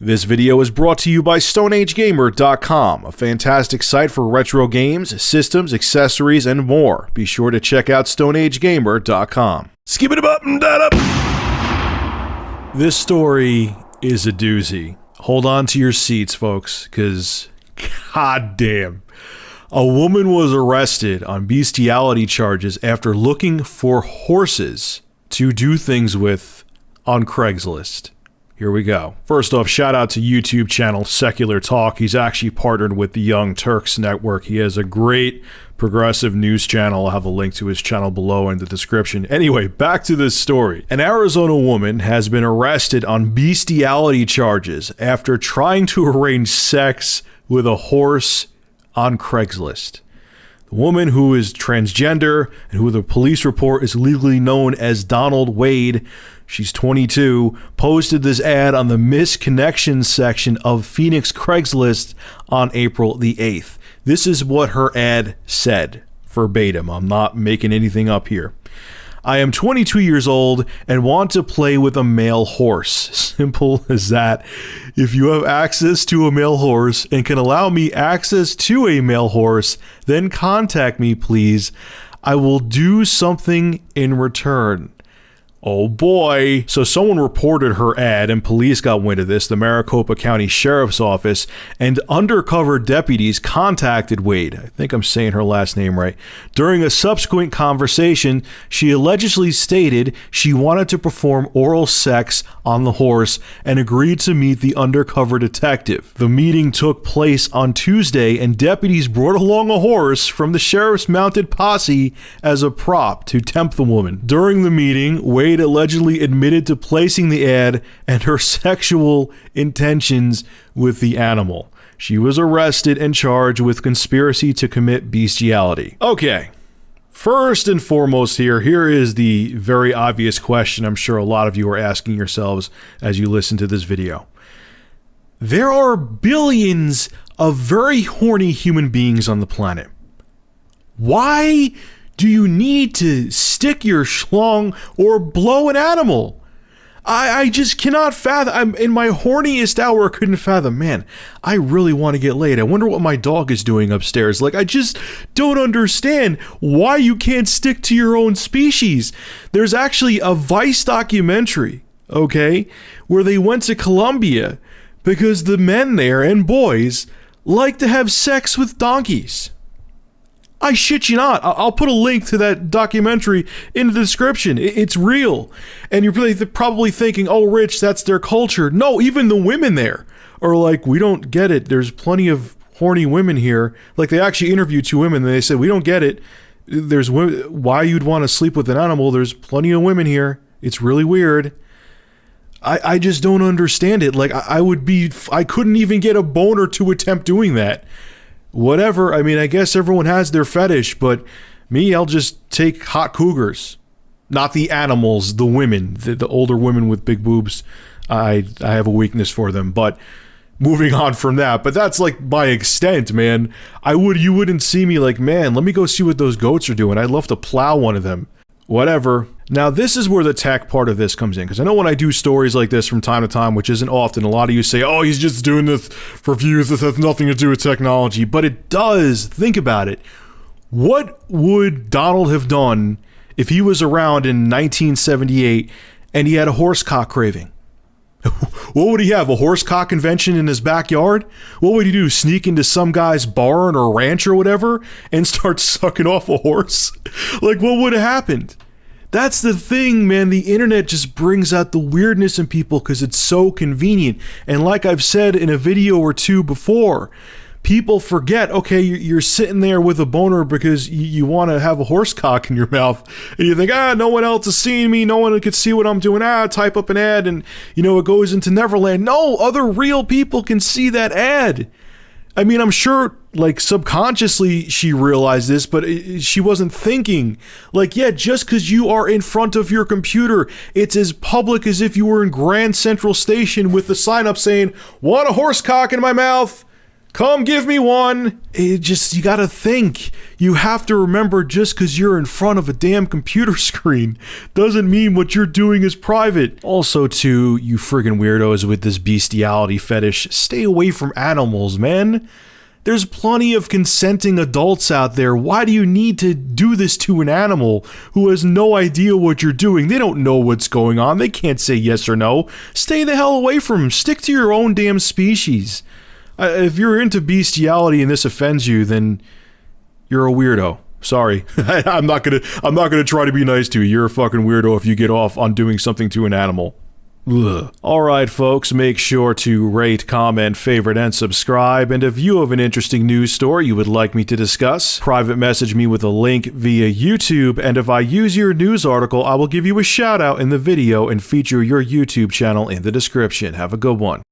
This video is brought to you by StoneAgeGamer.com, a fantastic site for retro games, systems, accessories, and more. Be sure to check out StoneAgeGamer.com. Skip it up and that up! This story is a doozy. Hold on to your seats, folks, because goddamn. A woman was arrested on bestiality charges after looking for horses to do things with on Craigslist. Here we go. First off, shout out to YouTube channel Secular Talk. He's actually partnered with the Young Turks Network. He has a great progressive news channel. I'll have a link to his channel below in the description. Anyway, back to this story. An Arizona woman has been arrested on bestiality charges after trying to arrange sex with a horse on Craigslist. The woman, who is transgender and who the police report is legally known as Donald Wade, she's 22, posted this ad on the Missed Connections section of Phoenix Craigslist on April the 8th. This is what her ad said, verbatim. I'm not making anything up here. I am 22 years old and want to play with a male horse. Simple as that. If you have access to a male horse and can allow me access to a male horse, then contact me, please. I will do something in return. Oh boy. So someone reported her ad and police got wind of this. The Maricopa County Sheriff's Office and undercover deputies contacted Wade. I think I'm saying her last name right. During a subsequent conversation, she allegedly stated she wanted to perform oral sex on the horse and agreed to meet the undercover detective. The meeting took place on Tuesday and deputies brought along a horse from the sheriff's mounted posse as a prop to tempt the woman. During the meeting, Wade allegedly admitted to placing the ad and her sexual intentions with the animal. She was arrested and charged with conspiracy to commit bestiality. Okay, first and foremost here is the very obvious question I'm sure a lot of you are asking yourselves as you listen to this video. There are billions of very horny human beings on the planet. Why do you need to stick your schlong or blow an animal? I just cannot fathom. I'm in my horniest hour, couldn't fathom. Man, I really want to get laid. I wonder what my dog is doing upstairs. Like, I just don't understand why you can't stick to your own species. There's actually a Vice documentary, okay, where they went to Colombia because the men there and boys like to have sex with donkeys. I shit you not. I'll put a link to that documentary in the description. It's real. And you're probably thinking, oh, Rich, that's their culture. No, even the women there are like, we don't get it. There's plenty of horny women here. Like, they actually interviewed two women and they said, we don't get it. There's why you'd want to sleep with an animal. There's plenty of women here. It's really weird. I just don't understand it. Like, I couldn't even get a boner to attempt doing that. Whatever, I mean, I guess everyone has their fetish, but me, I'll just take hot cougars. Not the animals, the women, the older women with big boobs. I have a weakness for them, but moving on from that. But that's like my extent, man. You wouldn't see me like, man, let me go see what those goats are doing. I'd love to plow one of them. Whatever. Now, this is where the tech part of this comes in, because I know when I do stories like this from time to time, which isn't often, a lot of you say, oh, he's just doing this for views, this has nothing to do with technology, but it does. Think about it. What would Donald have done if he was around in 1978 and he had a horse cock craving? What would he have, a horse cock convention in his backyard? What would he do, sneak into some guy's barn or ranch or whatever and start sucking off a horse? Like, what would have happened? That's the thing, man. The internet just brings out the weirdness in people because it's so convenient. And like I've said in a video or two before, people forget, okay, you're sitting there with a boner because you want to have a horse cock in your mouth. And you think, no one else is seeing me. No one could see what I'm doing. Type up an ad and, it goes into Neverland. No, other real people can see that ad. I mean, I'm sure, like, subconsciously she realized this, but she wasn't thinking. Like, yeah, just because you are in front of your computer, it's as public as if you were in Grand Central Station with the sign up saying, want a horse cock in my mouth? Come give me one. You gotta think. You have to remember, just because you're in front of a damn computer screen doesn't mean what you're doing is private. Also, too, you friggin' weirdos with this bestiality fetish, stay away from animals, man. There's plenty of consenting adults out there. Why do you need to do this to an animal who has no idea what you're doing? They don't know what's going on. They can't say yes or no. Stay the hell away from them. Stick to your own damn species. If you're into bestiality and this offends you, then you're a weirdo. Sorry. I'm not gonna try to be nice to you. You're a fucking weirdo if you get off on doing something to an animal. Ugh. Alright folks, make sure to rate, comment, favorite, and subscribe, and if you have an interesting news story you would like me to discuss, private message me with a link via YouTube, and if I use your news article, I will give you a shout out in the video and feature your YouTube channel in the description. Have a good one.